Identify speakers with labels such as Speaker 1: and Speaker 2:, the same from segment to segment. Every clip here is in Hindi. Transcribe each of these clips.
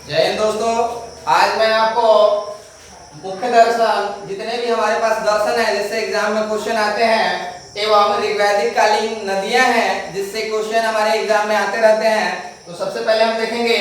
Speaker 1: जय हिंद दोस्तों। आज मैं आपको मुख्य दर्शन जितने भी हमारे पास दर्शन है जिससे एग्जाम में क्वेश्चन आते हैं एवं ऋग्वैदिक कालीन नदियां हैं जिससे क्वेश्चन हमारे एग्जाम में आते रहते हैं। तो सबसे पहले हम देखेंगे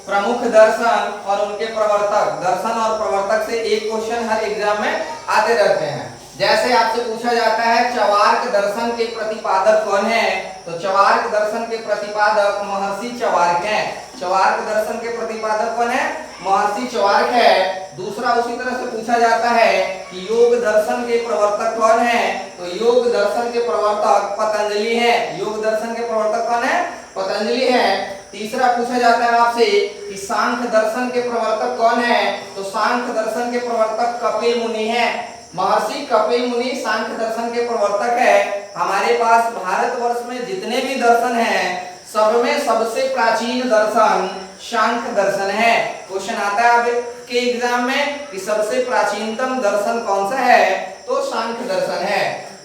Speaker 1: प्रमुख दर्शन और उनके प्रवर्तक। दर्शन और प्रवर्तक से एक क्वेश्चन हर एग्जाम में आते रहते हैं। जैसे आपसे पूछा जाता है चवार्क दर्शन के प्रतिपादक कौन है, तो चवार्क दर्शन के प्रतिपादक महर्षि चवार्क हैं। चवार्क दर्शन के प्रतिपादक कौन है? महर्षि चवार्क है। दूसरा उसी तरह से पूछा जाता है कि योग दर्शन के प्रवर्तक कौन है, तो योग दर्शन के प्रवर्तक पतंजलि हैं। योग दर्शन के प्रवर्तक कौन है? पतंजलि है। तीसरा पूछा जाता है आपसे कि सांख्य दर्शन के प्रवर्तक कौन है, तो सांख्य दर्शन के प्रवर्तक कपिल मुनि हैं। महर्षि कपिल मुनि सांख्य दर्शन के प्रवर्तक है। हमारे पास भारतवर्ष में जितने भी दर्शन हैं सब में सबसे प्राचीन दर्शन सांख्य दर्शन है। क्वेश्चन आता है आपके एग्जाम में कि सबसे प्राचीनतम दर्शन कौन सा है, तो सांख्य दर्शन है।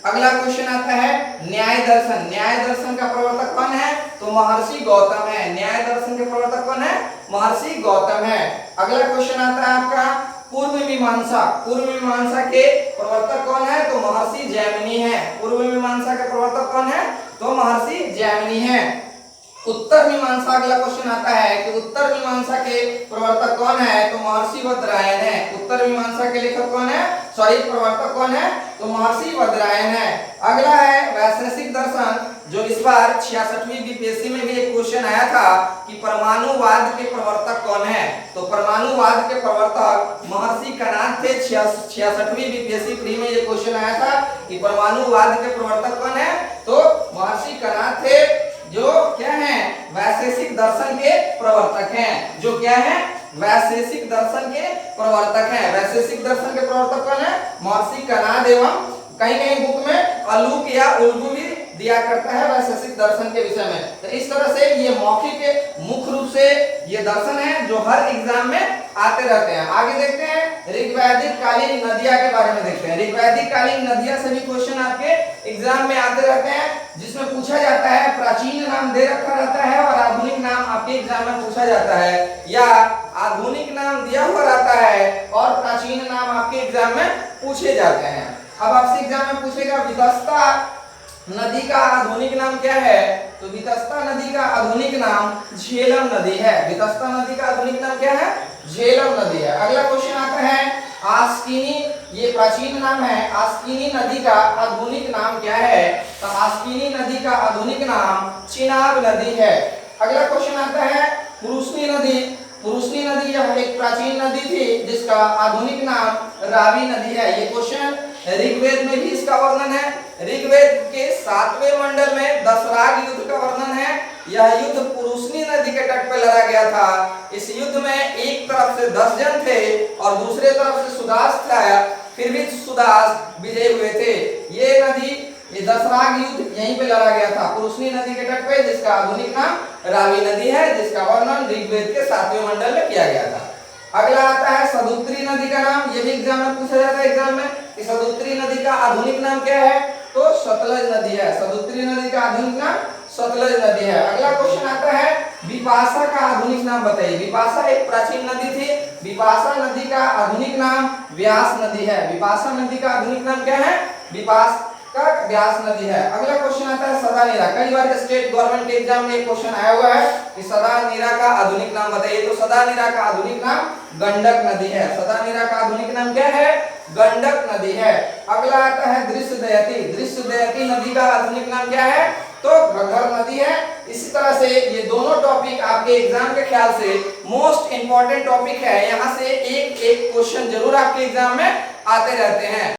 Speaker 1: अगला क्वेश्चन आता है न्याय दर्शन। न्याय दर्शन का प्रवर्तक कौन है, तो महर्षि गौतम है। न्याय दर्शन के प्रवर्तक कौन है? महर्षि गौतम है। अगला क्वेश्चन आता है आपका पूर्व मीमांसा। पूर्व मीमांसा के प्रवर्तक कौन है, तो महर्षि जैमिनी है। पूर्व मीमांसा के प्रवर्तक कौन है, तो महर्षि जैमिनी है। उत्तर मीमांसा अगला क्वेश्चन आता है कि उत्तर मीमांसा के प्रवर्तक कौन है, तो महर्षि वज्रायन है। उत्तर मीमांसा के लेखक कौन है, सॉरी प्रवर्तक कौन है, तो महर्षि वज्रायन है। अगला है वैशेषिक दर्शन, जो इस बार 66वीं बीपीएससी में भी एक क्वेश्चन आया था कि परमाणुवाद के प्रवर्तक कौन है, तो परमाणुवाद के प्रवर्तक महर्षि कणाद थे। 66वीं बीपीएससी प्री में ये क्वेश्चन आया था कि परमाणुवाद के प्रवर्तक कौन है, तो महर्षि कणाद थे, जो क्या है वैशेषिक दर्शन के प्रवर्तक हैं। जो क्या है वैशेषिक दर्शन के प्रवर्तक हैं। वैशेषिक दर्शन के प्रवर्तक कौन है, महर्षि कणाद। एवं कहीं कहीं बुक में अलूक या उल्गू भी दिया करता है वैशेषिक दर्शन के विषय में। तो इस तरह से ये मौखिक मुख्य रूप से ये दर्शन है जो हर एग्जाम में आते रहते हैं। आगे देखते हैं ऋग्वैदिक कालीन नदियां के बारे में देखते हैं। ऋग्वैदिक कालीन नदियां से भी क्वेश्चन आपके एग्जाम में आते रहते हैं, जिसमें पूछा जाता है प्राचीन नाम दे रखा रहता है और आधुनिक नाम आपके एग्जाम में पूछा जाता है, या आधुनिक नाम दिया हुआ रहता है और प्राचीन नाम आपके एग्जाम में पूछे जाते हैं। अब आपसे एग्जाम में पूछेगा वितस्ता नदी का आधुनिक नाम क्या है, तो वितस्ता नदी का आधुनिक नाम झेलम नदी है। वितस्ता नदी का आधुनिक नाम क्या है, झेलम नदी है। अगला क्वेश्चन आता है आस्किनी, ये प्राचीन नाम है। आस्किनी नदी का आधुनिक नाम क्या है, तो आस्किनी नदी का आधुनिक नाम चिनाब नदी है। अगला क्वेश्चन आता है पुरुषनी नदी। पुरुषनी नदी यह एक प्राचीन नदी थी जिसका आधुनिक नाम रावी नदी है। ये क्वेश्चन ऋग्वेद में भी इसका वर्णन है। ऋग्वेद के 7वें मंडल में दशराग युद्ध का वर्णन है। यह युद्ध पुरुषनी नदी के तट पर लड़ा गया था। इस युद्ध में एक तरफ से 10 जन थे और दूसरे तरफ से सुदास था, फिर भी सुदास विजयी हुए थे। ये नदी, ये दशराग युद्ध यहीं पे लड़ा गया था पुरुषनी नदी के तट पे, जिसका आधुनिक नाम रावी नदी है, जिसका वर्णन ऋग्वेद के 7वें मंडल में किया गया था। अगला आता है सदुत्री नदी का नाम। ये भी एग्जाम में पूछा जाता है एग्जाम में कि सदुत्री नदी का आधुनिक नाम क्या है, तो सतलज नदी है। सदुत्री नदी का आधुनिक नाम सतलज नदी है। अगला क्वेश्चन आता है विपाशा का आधुनिक नाम बताइए। विपाशा एक प्राचीन नदी थी। विपाशा नदी का आधुनिक नाम व्यास नदी है। विपाशा नदी का आधुनिक नाम क्या है, विपास का व्यास नदी है। अगला क्वेश्चन आता है सदानीरा। कई बार स्टेट गवर्नमेंट के एग्जाम में एक क्वेश्चन आया हुआ है कि सदानीरा का आधुनिक नाम बताइए, तो सदानीरा का आधुनिक नाम गंडक नदी है। सदानीरा का आधुनिक नाम क्या है, गंडक नदी है। अगला आता है दृश्यदयती। दृश्यदयती नदी का आधुनिक नाम क्या है, तो घग्गर नदी है। इसी तरह से ये दोनों टॉपिक आपके एग्जाम के ख्याल से मोस्ट इंपॉर्टेंट टॉपिक है। यहाँ से एक एक क्वेश्चन जरूर आपके एग्जाम में आते रहते हैं।